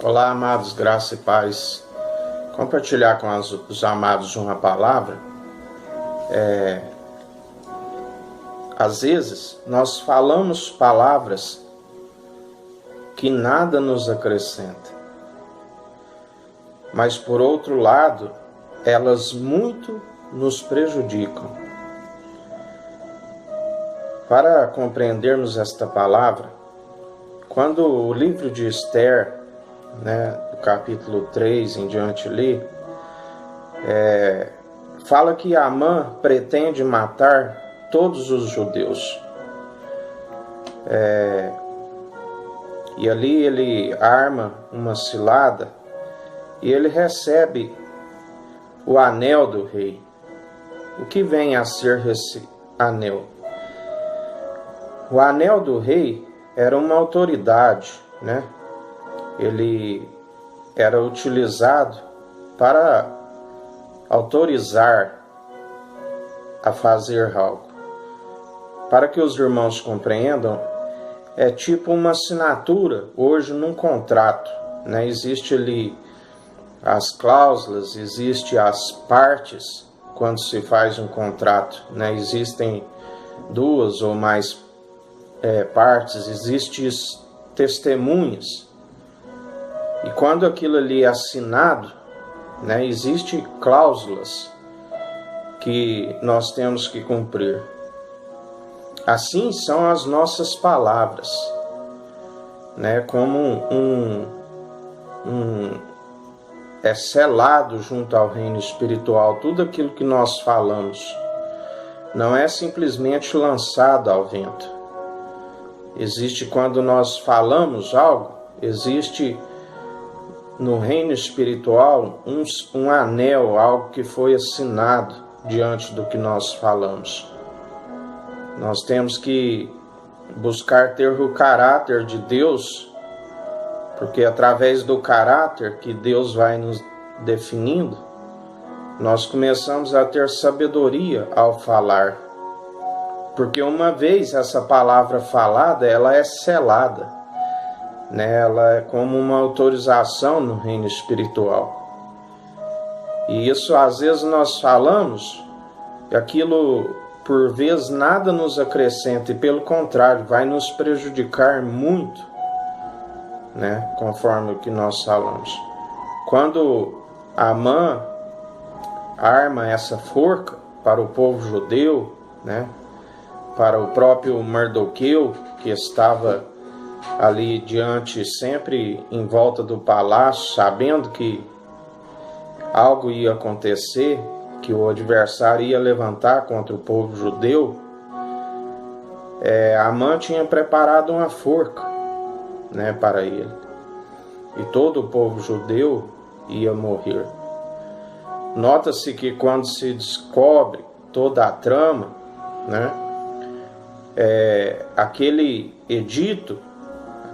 Olá, amados, graça e paz. Compartilhar com os amados uma palavra. Às vezes, nós falamos palavras que nada nos acrescenta. Mas, por outro lado, elas muito nos prejudicam. Para compreendermos esta palavra, quando o livro de Esther, do capítulo 3 em diante ali, fala que Amã pretende matar todos os judeus. E ali ele arma uma cilada e ele recebe o anel do rei. O que vem a ser esse anel? O anel do rei era uma autoridade, Ele era utilizado para autorizar a fazer algo. Para que os irmãos compreendam, é tipo uma assinatura hoje num contrato, Existe ali as cláusulas, existe as partes quando se faz um contrato, Existem duas ou mais partes, existem testemunhas. E quando aquilo ali é assinado, existem cláusulas que nós temos que cumprir. Assim são as nossas palavras, como é selado junto ao reino espiritual. Tudo aquilo que nós falamos não é simplesmente lançado ao vento. Existe, quando nós falamos algo, existe no reino espiritual um anel, algo que foi assinado diante do que nós falamos. Nós temos que buscar ter o caráter de Deus, porque através do caráter que Deus vai nos definindo, nós começamos a ter sabedoria ao falar. Porque uma vez essa palavra falada, ela é selada, Ela é como uma autorização no reino espiritual. E isso, às vezes, nós falamos, e aquilo, por vezes, nada nos acrescenta, e pelo contrário, vai nos prejudicar muito, conforme o que nós falamos. Quando Amã arma essa forca para o povo judeu, para o próprio Mardoqueu, que estava ali diante, sempre em volta do palácio, sabendo que algo ia acontecer, que o adversário ia levantar contra o povo judeu, Amã tinha preparado uma forca, para ele. E todo o povo judeu ia morrer. Nota-se que quando se descobre toda a trama, aquele edito,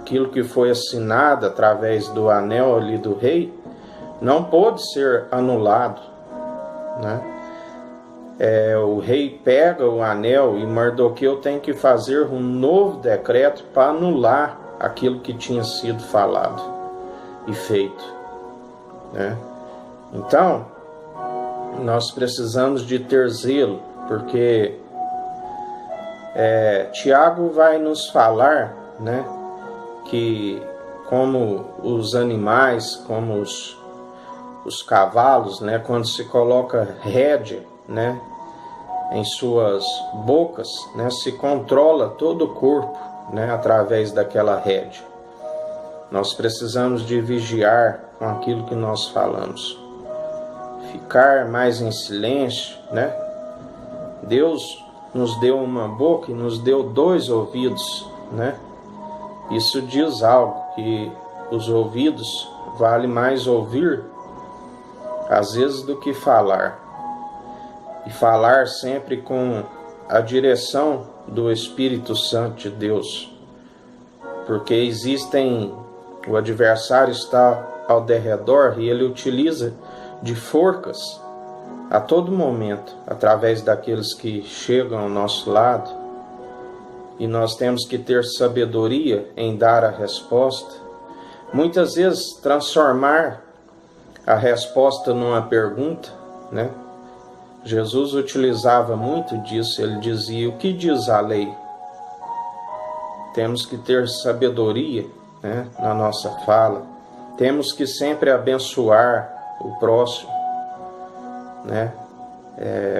aquilo que foi assinado através do anel ali do rei, não pôde ser anulado, O rei pega o anel e Mardoqueu tem que fazer um novo decreto para anular aquilo que tinha sido falado e feito, Então, nós precisamos de ter zelo, porque Tiago vai nos falar, que como os animais, como os cavalos, quando se coloca rédea, em suas bocas, se controla todo o corpo, através daquela rédea. Nós precisamos de vigiar com aquilo que nós falamos, ficar mais em silêncio, Deus nos deu uma boca e nos deu 2 ouvidos, Isso diz algo, que os ouvidos vale mais ouvir, às vezes, do que falar. E falar sempre com a direção do Espírito Santo de Deus. Porque o adversário está ao derredor e ele utiliza de forcas a todo momento, através daqueles que chegam ao nosso lado, e nós temos que ter sabedoria em dar a resposta, Muitas vezes transformar a resposta numa pergunta, né? Jesus utilizava muito disso, ele dizia: o que diz a lei? Temos que ter sabedoria, né, na nossa fala, temos que sempre abençoar o próximo, né?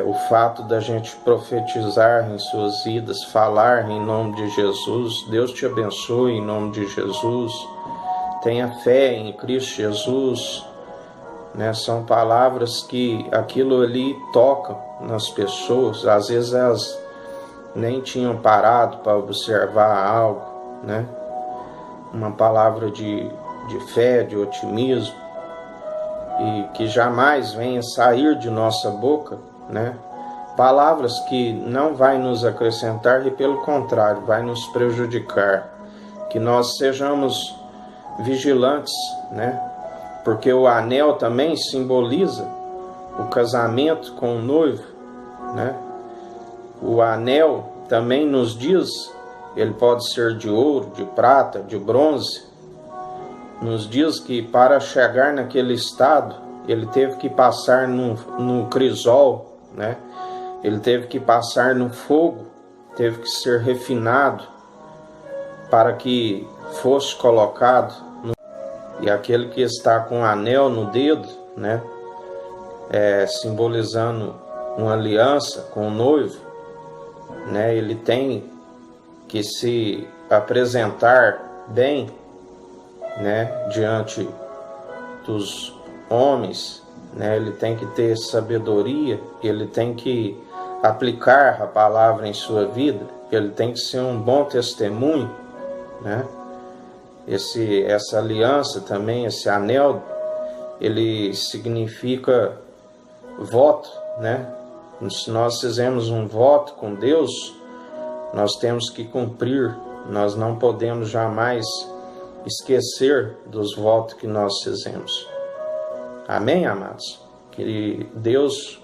O fato da gente profetizar em suas vidas, falar em nome de Jesus, Deus te abençoe em nome de Jesus, tenha fé em Cristo Jesus, né? São palavras que aquilo ali toca nas pessoas. Às vezes elas nem tinham parado para observar algo, né? Uma palavra de fé, de otimismo, e que jamais venha sair de nossa boca, né? Palavras que não vai nos acrescentar e pelo contrário vai nos prejudicar. Que nós sejamos vigilantes, né? Porque o anel também simboliza o casamento com o noivo, né? O anel também nos diz, ele pode ser de ouro, de prata, de bronze, nos diz que para chegar naquele estado, ele teve que passar no crisol, né? Ele teve que passar no fogo, teve que ser refinado para que fosse colocado E aquele que está com o anel no dedo, né, simbolizando uma aliança com o noivo, né, ele tem que se apresentar bem, né, diante dos homens, né, ele tem que ter sabedoria, ele tem que aplicar a palavra em sua vida, ele tem que ser um bom testemunho, né? Essa aliança também, esse anel, ele significa voto, né? Se nós fizemos um voto com Deus, nós temos que cumprir, nós não podemos jamais esquecer dos votos que nós fizemos. Amém, amados? Que Deus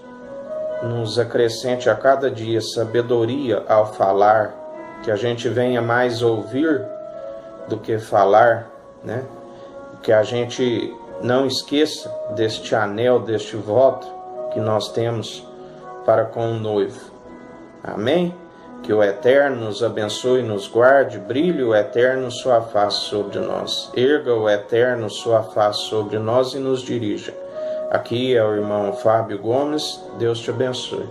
nos acrescente a cada dia sabedoria ao falar, que a gente venha mais ouvir do que falar, né? Que a gente não esqueça deste anel, deste voto que nós temos para com o noivo. Amém? Que o Eterno nos abençoe e nos guarde, brilhe o Eterno sua face sobre nós, erga o Eterno sua face sobre nós e nos dirija. Aqui é o irmão Fábio Gomes, Deus te abençoe.